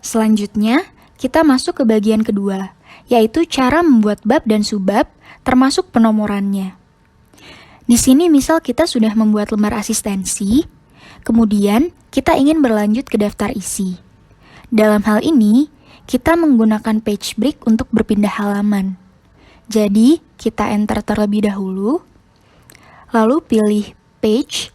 Selanjutnya, kita masuk ke bagian kedua, yaitu cara membuat bab dan subbab, termasuk penomorannya. Di sini misal kita sudah membuat lembar asistensi, kemudian kita ingin berlanjut ke daftar isi. Dalam hal ini, kita menggunakan page break untuk berpindah halaman. Jadi, kita enter terlebih dahulu, lalu pilih page.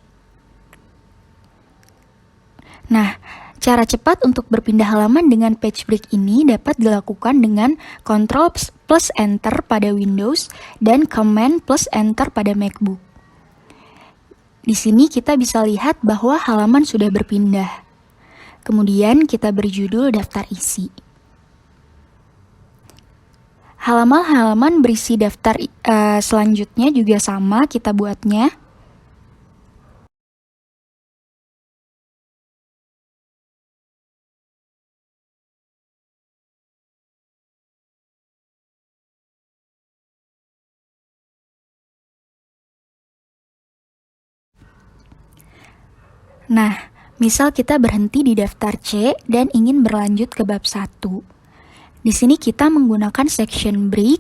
Nah, cara cepat untuk berpindah halaman dengan page break ini dapat dilakukan dengan Ctrl plus Enter pada Windows dan Command plus Enter pada MacBook. Di sini kita bisa lihat bahwa halaman sudah berpindah. Kemudian kita berjudul daftar isi. Halaman-halaman berisi daftar selanjutnya juga sama kita buatnya. Nah, misal kita berhenti di daftar C dan ingin berlanjut ke bab 1. Di sini kita menggunakan section break.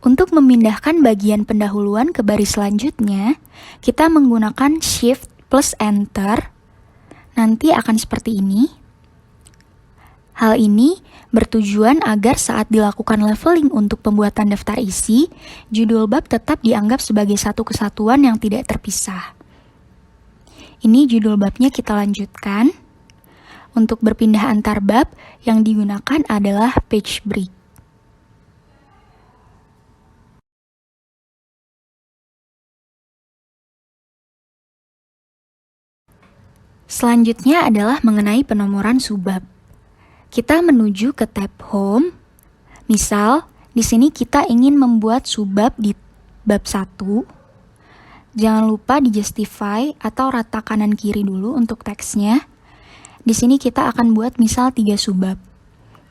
Untuk memindahkan bagian pendahuluan ke baris selanjutnya, kita menggunakan Shift plus Enter. Nanti akan seperti ini. Hal ini bertujuan agar saat dilakukan leveling untuk pembuatan daftar isi, judul bab tetap dianggap sebagai satu kesatuan yang tidak terpisah. Ini judul babnya kita lanjutkan. Untuk berpindah antar bab, yang digunakan adalah page break. Selanjutnya adalah mengenai penomoran subbab. Kita menuju ke tab Home. Misal, di sini kita ingin membuat subbab di bab 1. Jangan lupa di justify atau rata kanan kiri dulu untuk teksnya. Di sini kita akan buat misal 3 subbab.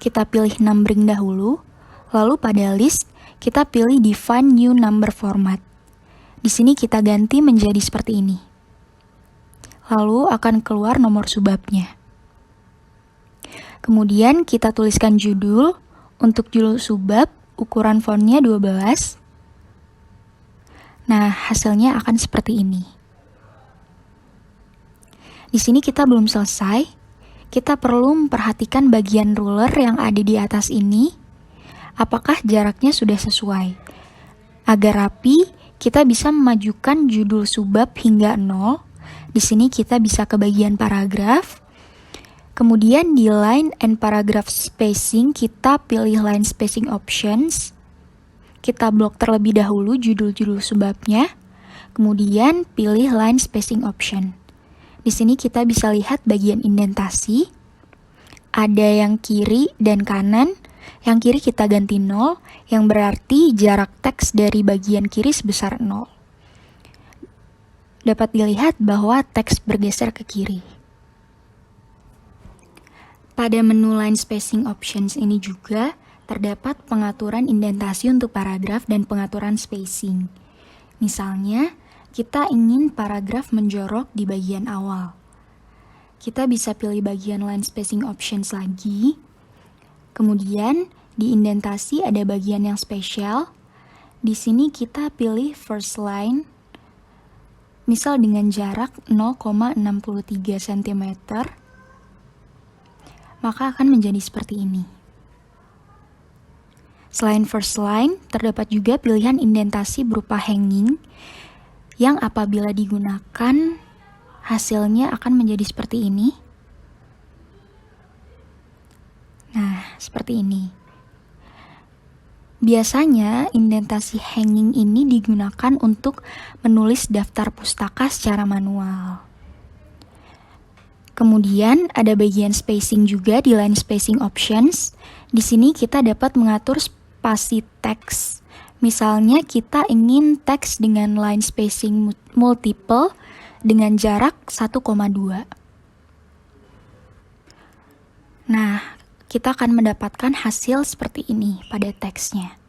Kita pilih numbering dahulu, lalu pada list kita pilih define new number format. Di sini kita ganti menjadi seperti ini. Lalu akan keluar nomor subbabnya. Kemudian kita tuliskan judul. Untuk judul subbab, ukuran fontnya 12. Nah, hasilnya akan seperti ini. Di sini kita belum selesai. Kita perlu memperhatikan bagian ruler yang ada di atas ini. Apakah jaraknya sudah sesuai? Agar rapi, kita bisa memajukan judul subbab hingga 0. Di sini kita bisa ke bagian paragraf. Kemudian di line and paragraph spacing, kita pilih line spacing options. Kita blok terlebih dahulu judul-judul subbabnya. Kemudian pilih line spacing option. Di sini kita bisa lihat bagian indentasi. Ada yang kiri dan kanan. Yang kiri kita ganti 0, yang berarti jarak teks dari bagian kiri sebesar 0. Dapat dilihat bahwa teks bergeser ke kiri. Pada menu line spacing options ini juga terdapat pengaturan indentasi untuk paragraf dan pengaturan spacing. Misalnya, kita ingin paragraf menjorok di bagian awal. Kita bisa pilih bagian line spacing options lagi. Kemudian, di indentasi ada bagian yang spesial. Di sini kita pilih first line, misal dengan jarak 0,63 cm. Maka akan menjadi seperti ini. Selain first line, terdapat juga pilihan indentasi berupa hanging, yang apabila digunakan, hasilnya akan menjadi seperti ini. Nah, seperti ini. Biasanya, indentasi hanging ini digunakan untuk menulis daftar pustaka secara manual. Kemudian ada bagian spacing juga di line spacing options. Di sini kita dapat mengatur spasi teks. Misalnya kita ingin teks dengan line spacing multiple dengan jarak 1,2. Nah, kita akan mendapatkan hasil seperti ini pada teksnya.